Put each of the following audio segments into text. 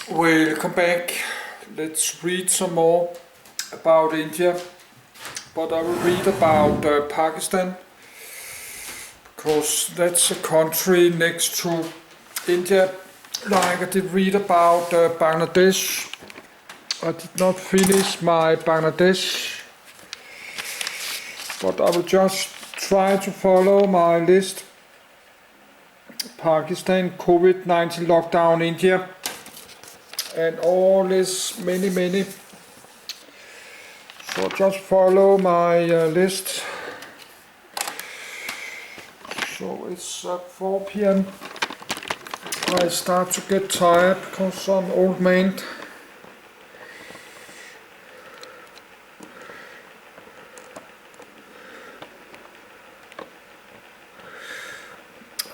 Welcome back. Let's read some more about India, but I will read about Pakistan because that's a country next to India. Like I did read about Bangladesh. I did not finish my Bangladesh, but I will just try to follow my list. Pakistan, COVID-19 lockdown, India, and all this many. So just follow my list. So it's 4 p.m. I start to get tired because I'm an old man.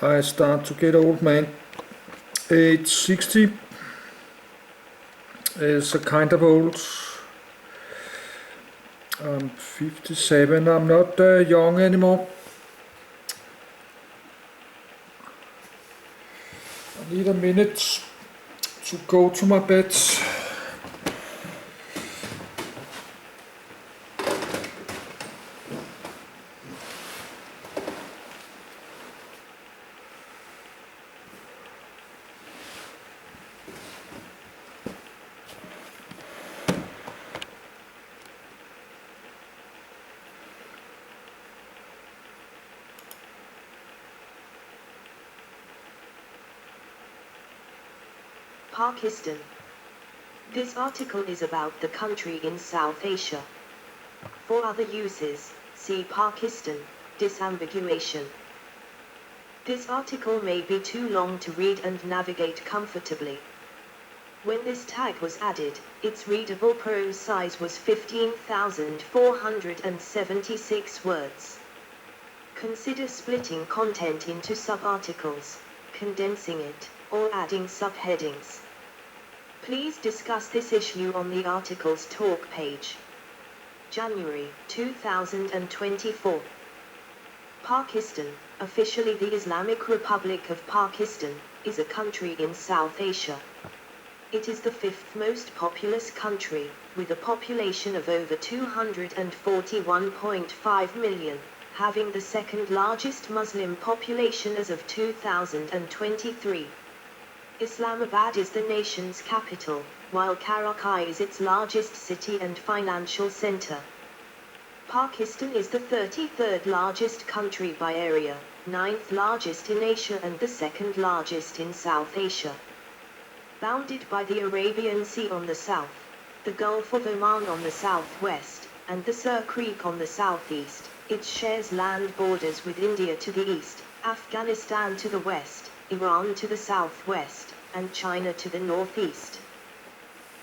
I start to get old man. Age 60 is a kind of old. I'm 57, I'm not young anymore. I need a minute to go to my bed. Pakistan. This article is about the country in South Asia. For other uses, see Pakistan, disambiguation. This article may be too long to read and navigate comfortably. When this tag was added, its readable prose size was 15,476 words. Consider splitting content into sub-articles, condensing it, or adding subheadings. Please discuss this issue on the article's talk page. January 2024. Pakistan, officially the Islamic Republic of Pakistan, is a country in South Asia. It is the fifth most populous country, with a population of over 241.5 million, having the second largest Muslim population as of 2023. Islamabad is the nation's capital, while Karachi is its largest city and financial center. Pakistan is the 33rd largest country by area, 9th largest in Asia and the 2nd largest in South Asia. Bounded by the Arabian Sea on the south, the Gulf of Oman on the southwest, and the Sur Creek on the southeast, it shares land borders with India to the east, Afghanistan to the west, Iran to the southwest, and China to the northeast.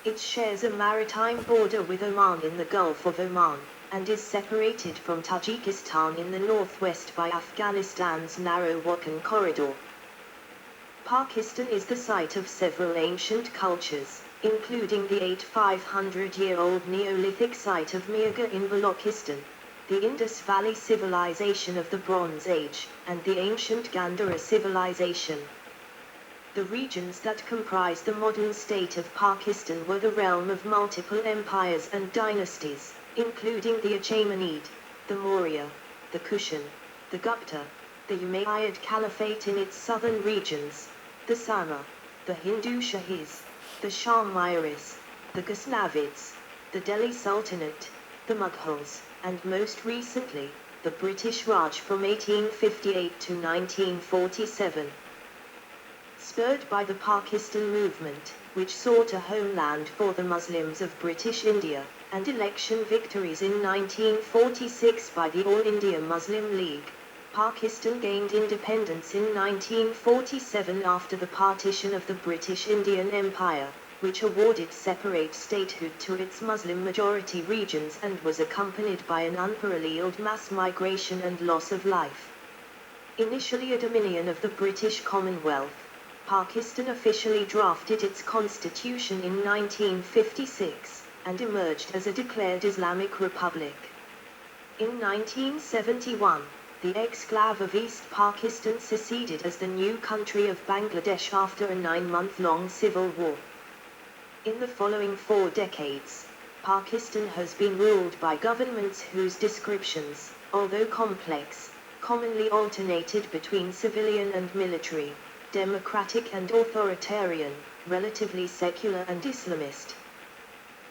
It shares a maritime border with Oman in the Gulf of Oman, and is separated from Tajikistan in the northwest by Afghanistan's narrow Wakhan corridor. Pakistan is the site of several ancient cultures, including the 8,500-year-old Neolithic site of Mehrgarh in Balochistan, the Indus Valley civilization of the Bronze Age, and the ancient Gandhara civilization. The regions that comprise the modern state of Pakistan were the realm of multiple empires and dynasties, including the Achaemenid, the Maurya, the Kushan, the Gupta, the Umayyad Caliphate in its southern regions, the Sama, the Hindu Shahis, the Shamairis, the Ghaznavids, the Delhi Sultanate, the Mughals, and most recently, the British Raj from 1858 to 1947. Spurred by the Pakistan movement, which sought a homeland for the Muslims of British India, and election victories in 1946 by the All India Muslim League, Pakistan gained independence in 1947 after the partition of the British Indian Empire, which awarded separate statehood to its Muslim-majority regions and was accompanied by an unparalleled mass migration and loss of life. Initially a dominion of the British Commonwealth, Pakistan officially drafted its constitution in 1956, and emerged as a declared Islamic Republic. In 1971, the exclave of East Pakistan seceded as the new country of Bangladesh after a 9-month-long civil war. In the following 4 decades, Pakistan has been ruled by governments whose descriptions, although complex, commonly alternated between civilian and military, democratic and authoritarian, relatively secular and Islamist.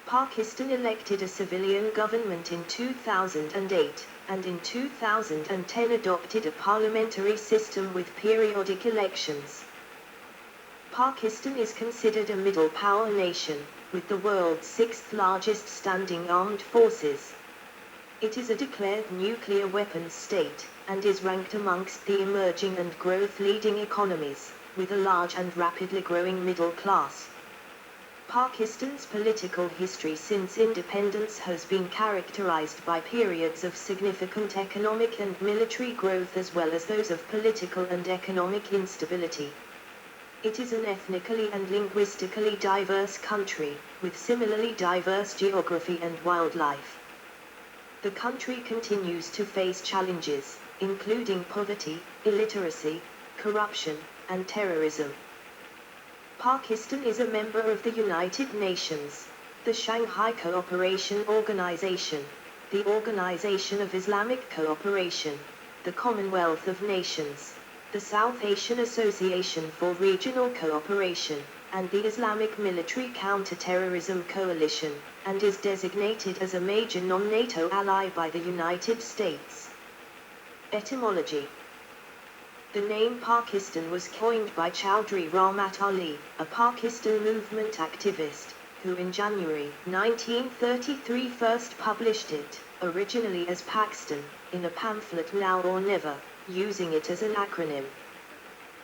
Pakistan elected a civilian government in 2008, and in 2010 adopted a parliamentary system with periodic elections. Pakistan is considered a middle power nation, with the world's 6th largest standing armed forces. It is a declared nuclear weapons state, and is ranked amongst the emerging and growth leading economies, with a large and rapidly growing middle class. Pakistan's political history since independence has been characterized by periods of significant economic and military growth as well as those of political and economic instability. It is an ethnically and linguistically diverse country, with similarly diverse geography and wildlife. The country continues to face challenges, including poverty, illiteracy, corruption, and terrorism. Pakistan is a member of the United Nations, the Shanghai Cooperation Organization, the Organization of Islamic Cooperation, the Commonwealth of Nations, the South Asian Association for Regional Cooperation, and the Islamic Military Counter-Terrorism Coalition, and is designated as a major non-NATO ally by the United States. Etymology. The name Pakistan was coined by Chowdhury Rahmat Ali, a Pakistan movement activist, who in January 1933 first published it, originally as Paxton, in a pamphlet Now or Never, using it as an acronym.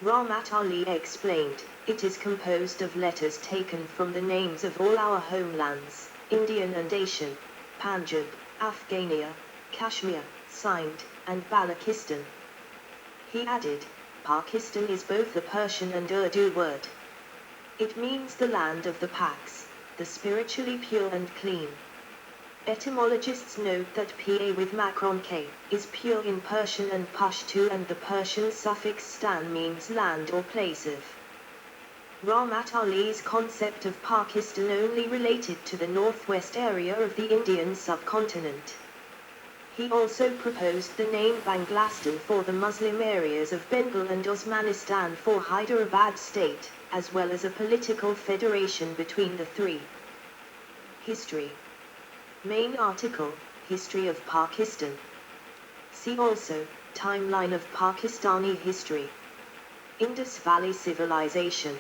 Rahmat Ali explained, it is composed of letters taken from the names of all our homelands, Indian and Asian, Punjab, Afghania, Kashmir, Sindh, and Balochistan. He added, Pakistan is both a Persian and Urdu word. It means the land of the Paks, the spiritually pure and clean. Etymologists note that pa with macron k is pure in Persian and Pashto, and the Persian suffix stan means land or place of. Rahmat Ali's concept of Pakistan only related to the northwest area of the Indian subcontinent. He also proposed the name Banglastan for the Muslim areas of Bengal and Osmanistan for Hyderabad state, as well as a political federation between the three. History. Main article, History of Pakistan. See also, Timeline of Pakistani history. Indus Valley Civilization.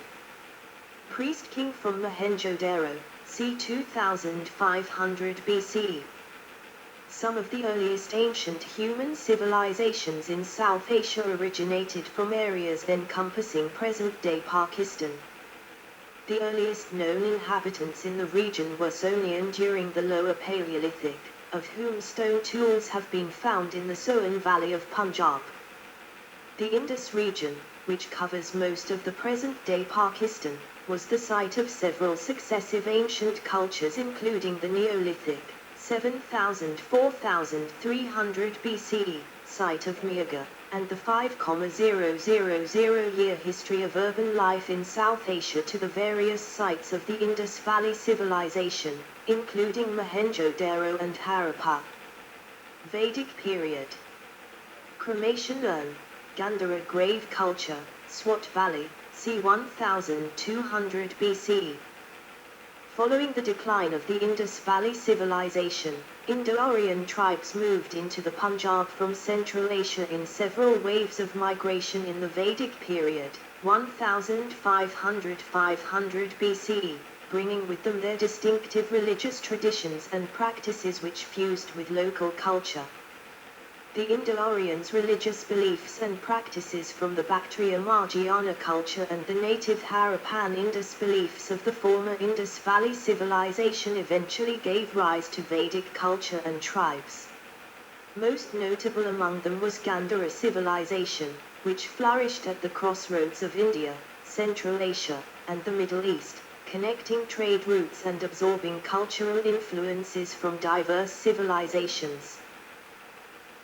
Priest king from Mohenjo-Daro, c. 2500 BCE. Some of the earliest ancient human civilizations in South Asia originated from areas encompassing present-day Pakistan. The earliest known inhabitants in the region were Sogdian during the Lower Paleolithic, of whom stone tools have been found in the Soan Valley of Punjab. The Indus region, which covers most of the present-day Pakistan, was the site of several successive ancient cultures including the Neolithic, 4000–4300 BCE, site of Mehrgarh, and the 5,000-year history of urban life in South Asia to the various sites of the Indus Valley Civilization, including Mohenjo-Daro and Harappa. Vedic period. Cremation urn, Gandhara grave culture, Swat Valley, c. 1200 BCE. Following the decline of the Indus Valley Civilization, Indo-Aryan tribes moved into the Punjab from Central Asia in several waves of migration in the Vedic period, 1500–500 BCE, bringing with them their distinctive religious traditions and practices which fused with local culture. The Indo-Aryans' religious beliefs and practices from the Bactria Margiana culture and the native Harappan Indus beliefs of the former Indus Valley Civilization eventually gave rise to Vedic culture and tribes. Most notable among them was Gandhara civilization, which flourished at the crossroads of India, Central Asia, and the Middle East, connecting trade routes and absorbing cultural influences from diverse civilizations.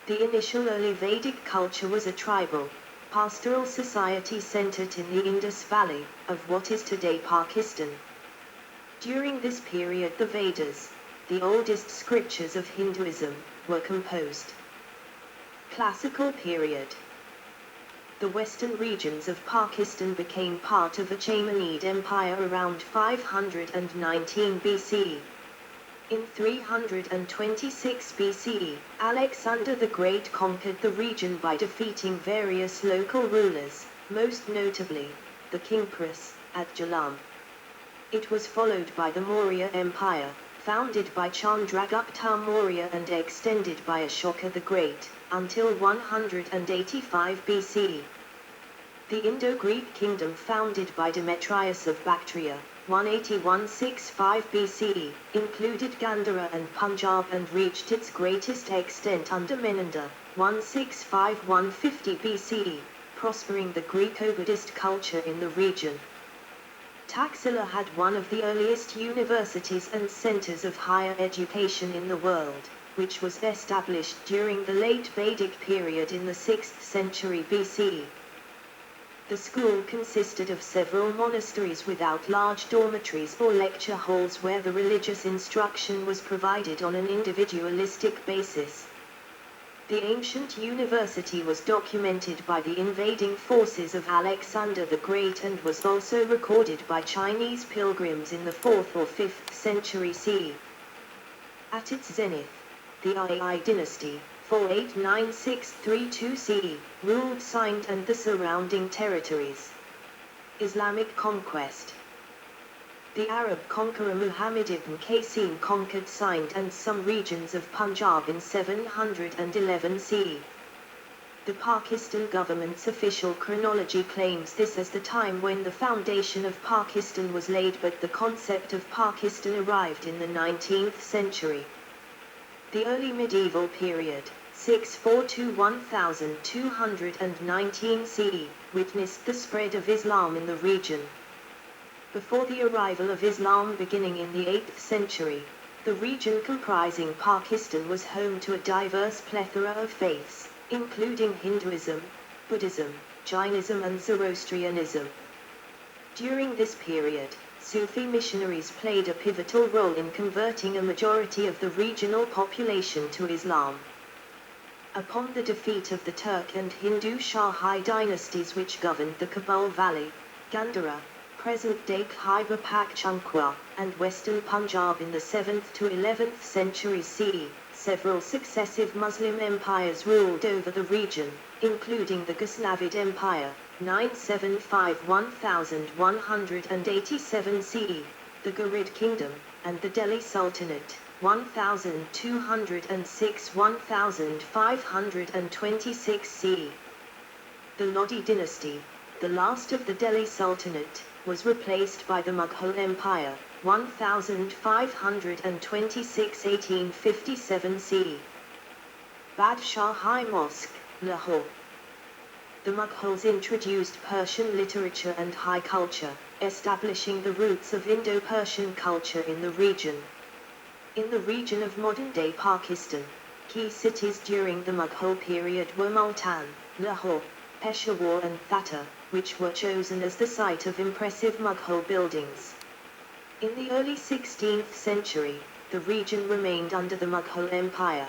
The initial early Vedic culture was a tribal, pastoral society centered in the Indus Valley, of what is today Pakistan. During this period the Vedas, the oldest scriptures of Hinduism, were composed. Classical period. The western regions of Pakistan became part of the Achaemenid Empire around 519 BCE. In 326 BCE, Alexander the Great conquered the region by defeating various local rulers, most notably, the King Pras, at Jalam. It was followed by the Maurya Empire, founded by Chandragupta Maurya and extended by Ashoka the Great, until 185 BCE. The Indo-Greek kingdom founded by Demetrius of Bactria, 181-65 BCE, included Gandhara and Punjab and reached its greatest extent under Menander, 165-150 BCE, prospering the Greco-Buddhist culture in the region. Taxila had one of the earliest universities and centers of higher education in the world, which was established during the late Vedic period in the 6th century BCE. The school consisted of several monasteries without large dormitories or lecture halls where the religious instruction was provided on an individualistic basis. The ancient university was documented by the invading forces of Alexander the Great and was also recorded by Chinese pilgrims in the 4th or 5th century CE. At its zenith, the Ai dynasty, 489-632 CE, ruled Sindh and the surrounding territories. Islamic conquest. The Arab conqueror Muhammad ibn Qasim conquered Sindh and some regions of Punjab in 711 CE. The Pakistan government's official chronology claims this as the time when the foundation of Pakistan was laid, but the concept of Pakistan arrived in the 19th century. The early medieval period, 642-1219 CE, witnessed the spread of Islam in the region. Before the arrival of Islam beginning in the 8th century, the region comprising Pakistan was home to a diverse plethora of faiths, including Hinduism, Buddhism, Jainism and Zoroastrianism. During this period, Sufi missionaries played a pivotal role in converting a majority of the regional population to Islam. Upon the defeat of the Turk and Hindu Shahi dynasties which governed the Kabul Valley, Gandhara, present-day Khyber Pakhtunkhwa, and western Punjab in the 7th to 11th centuries CE, several successive Muslim empires ruled over the region, including the Ghaznavid Empire, 975-1187 CE, the Ghurid Kingdom, and the Delhi Sultanate, 1206-1526 CE. The Lodi dynasty, the last of the Delhi Sultanate, was replaced by the Mughal Empire, 1526-1857 CE. Badshah Mosque, Lahore. The Mughals introduced Persian literature and high culture, establishing the roots of Indo-Persian culture in the region. In the region of modern-day Pakistan, key cities during the Mughal period were Multan, Lahore, Peshawar and Thatta, which were chosen as the site of impressive Mughal buildings. In the early 16th century, the region remained under the Mughal Empire.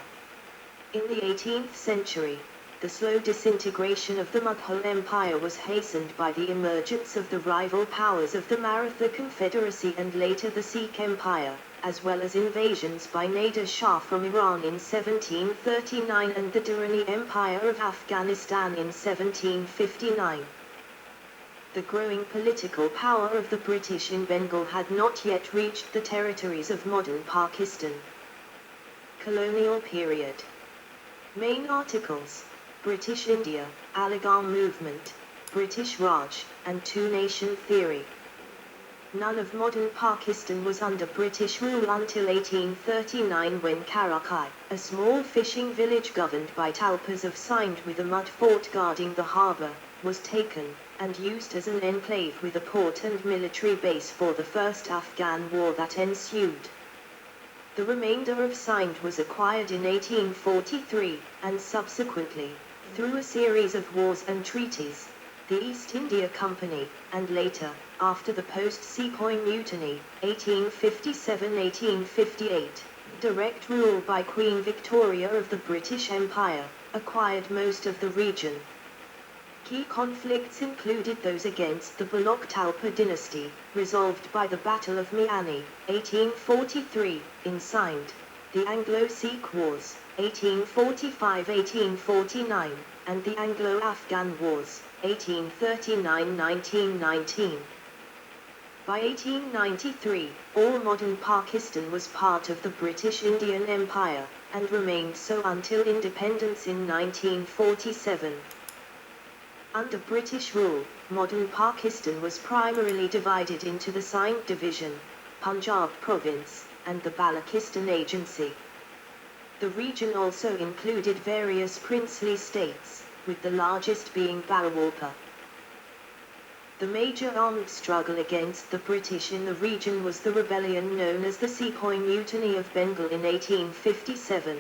In the 18th century, the slow disintegration of the Mughal Empire was hastened by the emergence of the rival powers of the Maratha Confederacy and later the Sikh Empire, as well as invasions by Nader Shah from Iran in 1739 and the Durrani Empire of Afghanistan in 1759. The growing political power of the British in Bengal had not yet reached the territories of modern Pakistan. Colonial period. Main articles: British India, Aligarh movement, British Raj, and two-nation theory. None of modern Pakistan was under British rule until 1839 when Karakai, a small fishing village governed by Talpas of Sindh with a mud fort guarding the harbour, was taken, and used as an enclave with a port and military base for the First Afghan War that ensued. The remainder of Sindh was acquired in 1843, and subsequently, through a series of wars and treaties, the East India Company, and later, after the post-Sepoy Mutiny, 1857-1858, direct rule by Queen Victoria of the British Empire, acquired most of the region. Key conflicts included those against the Bullock Talpa dynasty, resolved by the Battle of Miani, 1843, in Sindh, the Anglo-Sikh Wars, 1845-1849, and the Anglo-Afghan Wars, 1839-1919. By 1893, all modern Pakistan was part of the British Indian Empire, and remained so until independence in 1947. Under British rule, modern Pakistan was primarily divided into the Sindh Division, Punjab Province, and the Balochistan Agency. The region also included various princely states, with the largest being Balawalpur. The major armed struggle against the British in the region was the rebellion known as the Sepoy Mutiny of Bengal in 1857.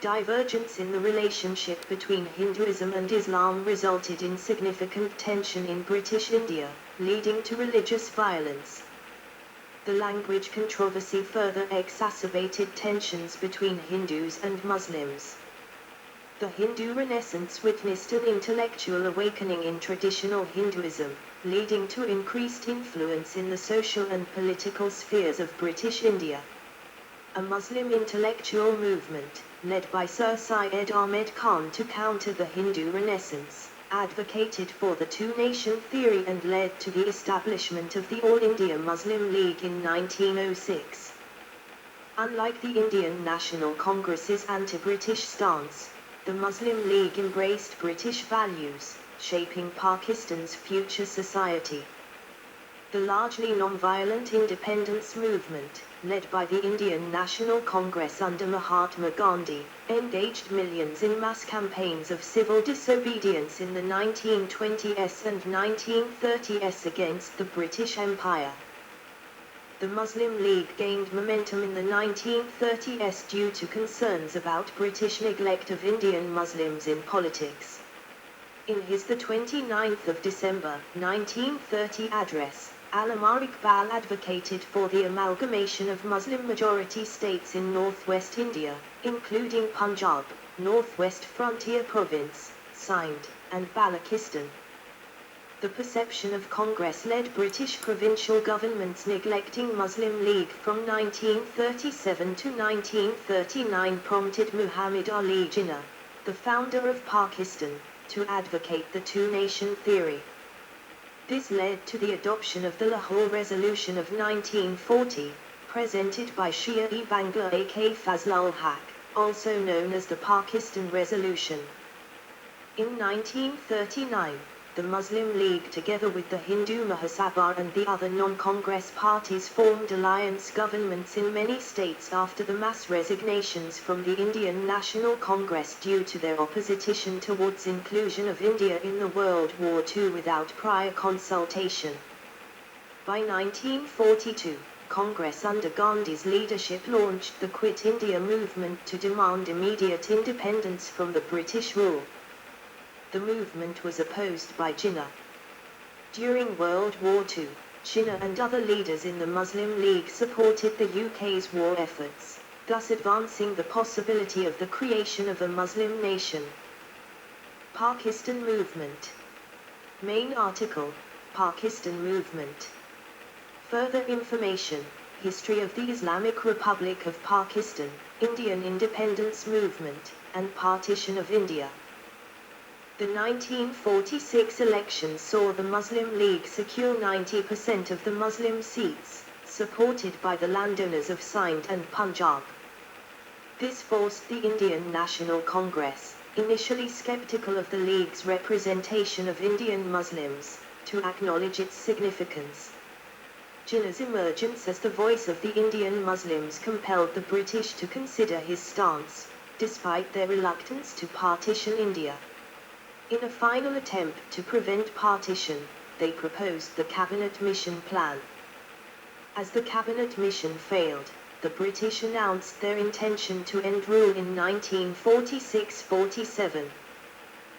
Divergence in the relationship between Hinduism and Islam resulted in significant tension in British India, leading to religious violence. The language controversy further exacerbated tensions between Hindus and Muslims. The Hindu Renaissance witnessed an intellectual awakening in traditional Hinduism, leading to increased influence in the social and political spheres of British India. A Muslim intellectual movement, led by Sir Syed Ahmed Khan to counter the Hindu Renaissance, advocated for the two-nation theory and led to the establishment of the All India Muslim League in 1906. Unlike the Indian National Congress's anti-British stance, the Muslim League embraced British values, shaping Pakistan's future society. The largely non-violent independence movement, led by the Indian National Congress under Mahatma Gandhi, engaged millions in mass campaigns of civil disobedience in the 1920s and 1930s against the British Empire. The Muslim League gained momentum in the 1930s due to concerns about British neglect of Indian Muslims in politics. In his 29th of December, 1930 address, Allama Iqbal advocated for the amalgamation of Muslim-majority states in northwest India, including Punjab, Northwest Frontier Province, Sindh, and Balochistan. The perception of Congress-led British provincial governments neglecting Muslim League from 1937 to 1939 prompted Muhammad Ali Jinnah, the founder of Pakistan, to advocate the two-nation theory. This led to the adoption of the Lahore Resolution of 1940, presented by Shia-e Bangla A.K. Fazlul Haq, also known as the Pakistan Resolution. In 1939, the Muslim League together with the Hindu Mahasabha and the other non-Congress parties formed alliance governments in many states after the mass resignations from the Indian National Congress due to their opposition towards inclusion of India in the World War II without prior consultation. By 1942, Congress under Gandhi's leadership launched the Quit India movement to demand immediate independence from the British rule. The movement was opposed by Jinnah. During World War II, Jinnah and other leaders in the Muslim League supported the UK's war efforts, thus advancing the possibility of the creation of a Muslim nation. Pakistan Movement. Main article, Pakistan Movement. Further information, History of the Islamic Republic of Pakistan, Indian Independence Movement, and Partition of India. The 1946 elections saw the Muslim League secure 90% of the Muslim seats, supported by the landowners of Sindh and Punjab. This forced the Indian National Congress, initially skeptical of the League's representation of Indian Muslims, to acknowledge its significance. Jinnah's emergence as the voice of the Indian Muslims compelled the British to consider his stance, despite their reluctance to partition India. In a final attempt to prevent partition, they proposed the Cabinet Mission Plan. As the Cabinet Mission failed, the British announced their intention to end rule in 1946-47.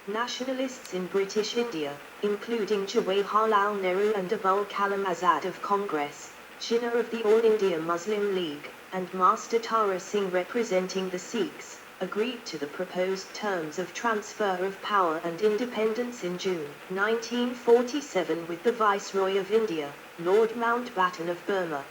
Nationalists in British India, including Jawaharlal Nehru and Abul Kalam Azad of Congress, Jinnah of the All India Muslim League, and Master Tara Singh representing the Sikhs, agreed to the proposed terms of transfer of power and independence in June 1947 with the Viceroy of India, Lord Mountbatten of Burma.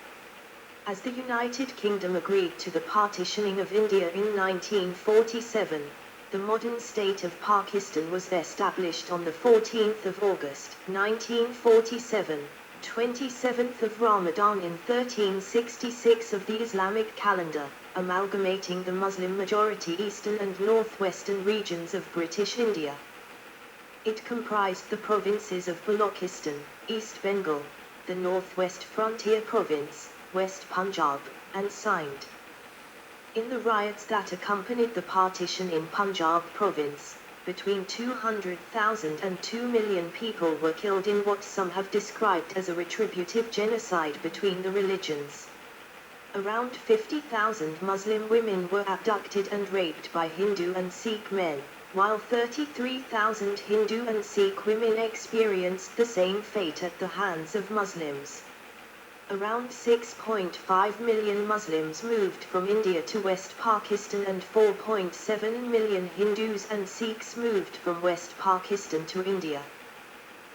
As the United Kingdom agreed to the partitioning of India in 1947, the modern state of Pakistan was established on the 14th of August 1947, 27th of Ramadan in 1366 of the Islamic calendar, amalgamating the Muslim-majority eastern and northwestern regions of British India. It comprised the provinces of Balochistan, East Bengal, the Northwest Frontier Province, West Punjab, and Sindh. In the riots that accompanied the partition in Punjab province, between 200,000 and 2 million people were killed in what some have described as a retributive genocide between the religions. Around 50,000 Muslim women were abducted and raped by Hindu and Sikh men, while 33,000 Hindu and Sikh women experienced the same fate at the hands of Muslims. Around 6.5 million Muslims moved from India to West Pakistan and 4.7 million Hindus and Sikhs moved from West Pakistan to India.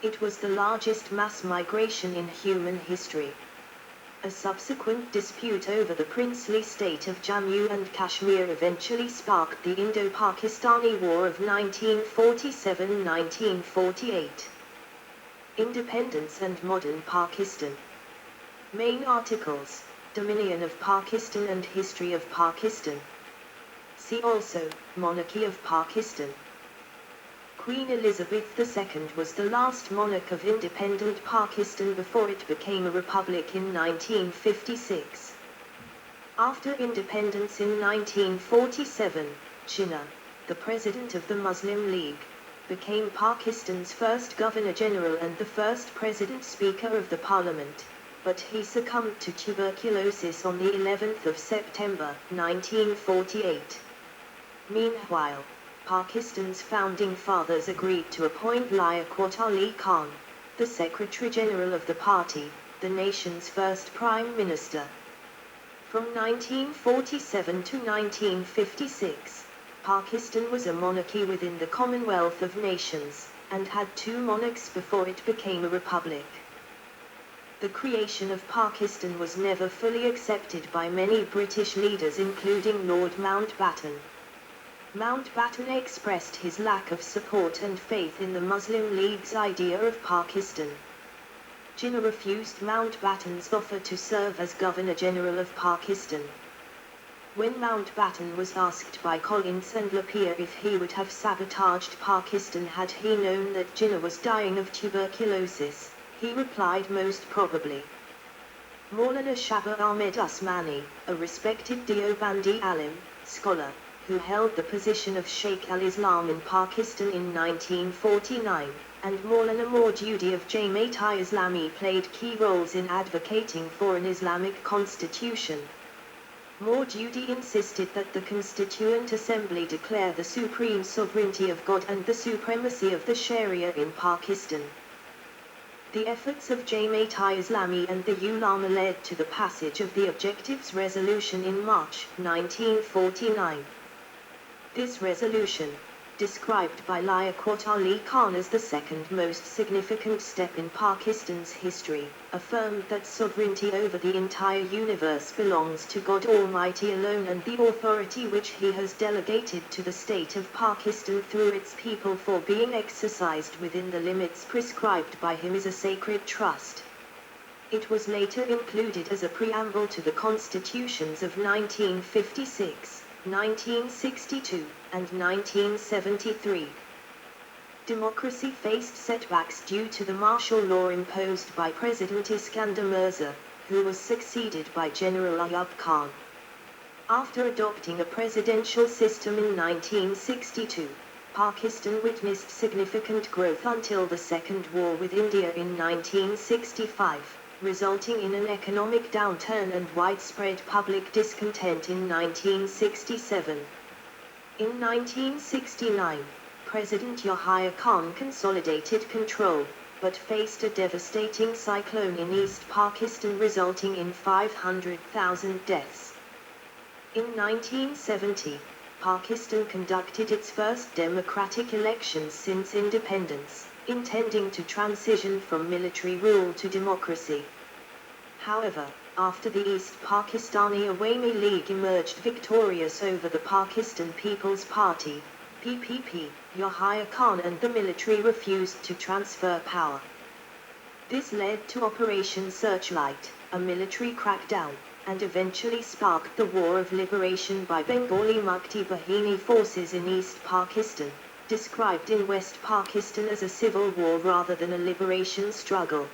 It was the largest mass migration in human history. A subsequent dispute over the princely state of Jammu and Kashmir eventually sparked the Indo-Pakistani War of 1947-1948. Independence and Modern Pakistan. Main articles: Dominion of Pakistan and History of Pakistan. See also, Monarchy of Pakistan. Queen Elizabeth II was the last monarch of independent Pakistan before it became a republic in 1956. After independence in 1947, Jinnah, the president of the Muslim League, became Pakistan's first Governor-General and the first President-Speaker of the Parliament, but he succumbed to tuberculosis on the 11th of September, 1948. Meanwhile, Pakistan's founding fathers agreed to appoint Liaquat Ali Khan, the Secretary-General of the party, the nation's first Prime Minister. From 1947 to 1956, Pakistan was a monarchy within the Commonwealth of Nations, and had two monarchs before it became a republic. The creation of Pakistan was never fully accepted by many British leaders including Lord Mountbatten. Mountbatten expressed his lack of support and faith in the Muslim League's idea of Pakistan. Jinnah refused Mountbatten's offer to serve as Governor-General of Pakistan. When Mountbatten was asked by Collins and Lapierre if he would have sabotaged Pakistan had he known that Jinnah was dying of tuberculosis, he replied most probably. Maulana Shabir Ahmed Usmani, a respected Deobandi alim, scholar, who held the position of Sheikh al-Islam in Pakistan in 1949, and Maulana Maududi of Jamaat-e-Islami played key roles in advocating for an Islamic constitution. Maududi insisted that the Constituent Assembly declare the supreme sovereignty of God and the supremacy of the Sharia in Pakistan. The efforts of Jamaat-e-Islami and the Ulama led to the passage of the Objectives Resolution in March 1949. This resolution, described by Liaquat Ali Khan as the second most significant step in Pakistan's history, affirmed that sovereignty over the entire universe belongs to God Almighty alone and the authority which He has delegated to the state of Pakistan through its people for being exercised within the limits prescribed by Him is a sacred trust. It was later included as a preamble to the constitutions of 1956. 1962, and 1973. Democracy faced setbacks due to the martial law imposed by President Iskander Mirza, who was succeeded by General Ayub Khan. After adopting a presidential system in 1962, Pakistan witnessed significant growth until the Second War with India in 1965. Resulting in an economic downturn and widespread public discontent in 1967. In 1969, President Yahya Khan consolidated control, but faced a devastating cyclone in East Pakistan resulting in 500,000 deaths. In 1970, Pakistan conducted its first democratic elections since independence, intending to transition from military rule to democracy. However, after the East Pakistani Awami League emerged victorious over the Pakistan People's Party, PPP, Yahya Khan and the military refused to transfer power. This led to Operation Searchlight, a military crackdown, and eventually sparked the War of Liberation by Bengali Mukti Bahini forces in East Pakistan, described in West Pakistan as a civil war rather than a liberation struggle.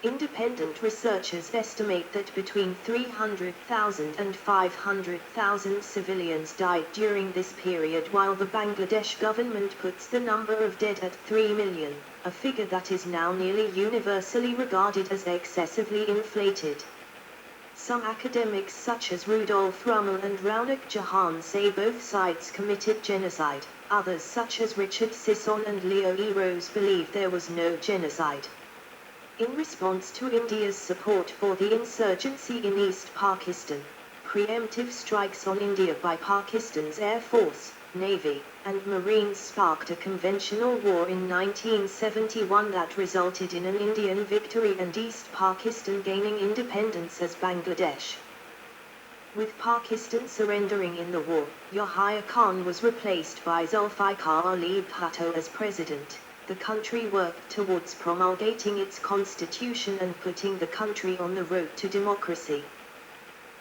Independent researchers estimate that between 300,000 and 500,000 civilians died during this period, while the Bangladesh government puts the number of dead at 3 million, a figure that is now nearly universally regarded as excessively inflated. Some academics such as Rudolf Rummel and Raunak Jahan say both sides committed genocide. Others such as Richard Sisson and Leo E. Rose believe there was no genocide. In response to India's support for the insurgency in East Pakistan, preemptive strikes on India by Pakistan's Air Force, Navy, and Marines sparked a conventional war in 1971 that resulted in an Indian victory and East Pakistan gaining independence as Bangladesh. With Pakistan surrendering in the war, Yahya Khan was replaced by Zulfikar Ali Bhutto as president. The country worked towards promulgating its constitution and putting the country on the road to democracy.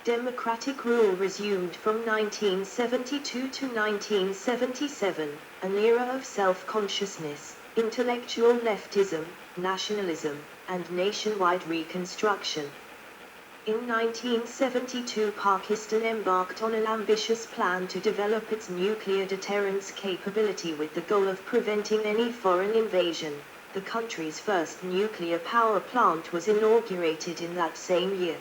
Democratic rule resumed from 1972 to 1977, an era of self-consciousness, intellectual leftism, nationalism, and nationwide reconstruction. In 1972, Pakistan embarked on an ambitious plan to develop its nuclear deterrence capability with the goal of preventing any foreign invasion. The country's first nuclear power plant was inaugurated in that same year.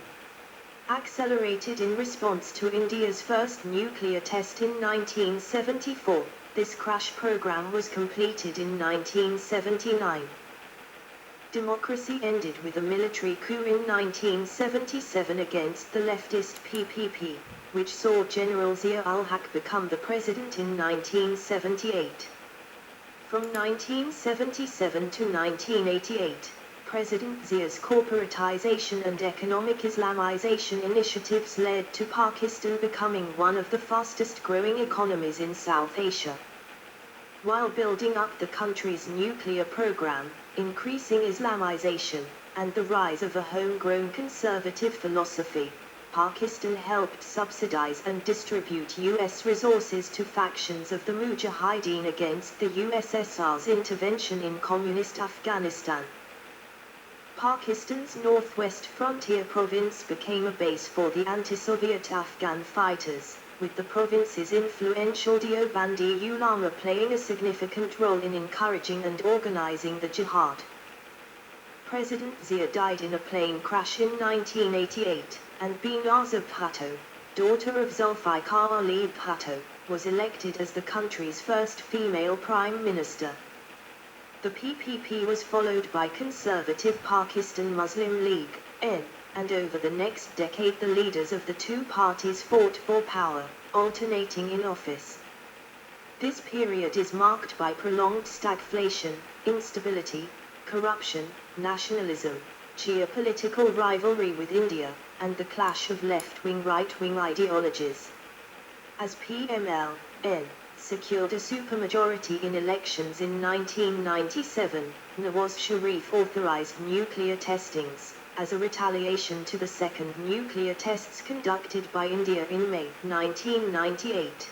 Accelerated in response to India's first nuclear test in 1974, this crash program was completed in 1979. Democracy ended with a military coup in 1977 against the leftist PPP, which saw General Zia-ul-Haq become the president in 1978. From 1977 to 1988, President Zia's corporatization and economic Islamization initiatives led to Pakistan becoming one of the fastest growing economies in South Asia. While building up the country's nuclear program, increasing Islamization, and the rise of a homegrown conservative philosophy, Pakistan helped subsidize and distribute U.S. resources to factions of the Mujahideen against the USSR's intervention in communist Afghanistan. Pakistan's northwest frontier province became a base for the anti-Soviet Afghan fighters, with the province's influential Deobandi ulama playing a significant role in encouraging and organizing the jihad. President Zia died in a plane crash in 1988, and Benazir Bhutto, daughter of Zulfikar Ali Bhutto, was elected as the country's first female prime minister. The PPP was followed by Conservative Pakistan Muslim League, N, and over the next decade the leaders of the two parties fought for power, alternating in office. This period is marked by prolonged stagflation, instability, corruption, nationalism, geopolitical rivalry with India, and the clash of left-wing right-wing ideologies. As PML-N secured a supermajority in elections in 1997, Nawaz Sharif authorized nuclear testings, as a retaliation to the second nuclear tests conducted by India in May 1998.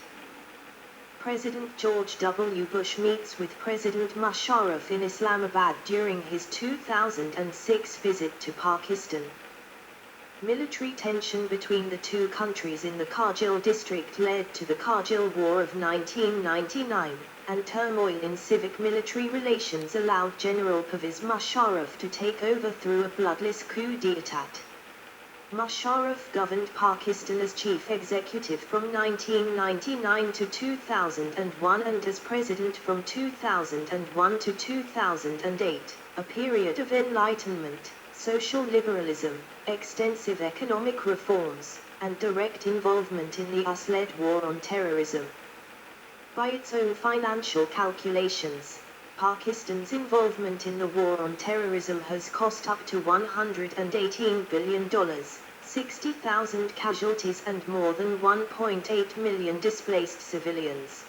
President George W. Bush meets with President Musharraf in Islamabad during his 2006 visit to Pakistan. Military tension between the two countries in the Kargil district led to the Kargil War of 1999, and turmoil in civic-military relations allowed General Pervez Musharraf to take over through a bloodless coup d'état. Musharraf governed Pakistan as chief executive from 1999 to 2001 and as president from 2001 to 2008, a period of enlightenment, social liberalism, extensive economic reforms, and direct involvement in the US-led war on terrorism. By its own financial calculations, Pakistan's involvement in the war on terrorism has cost up to $118 billion, 60,000 casualties and more than 1.8 million displaced civilians.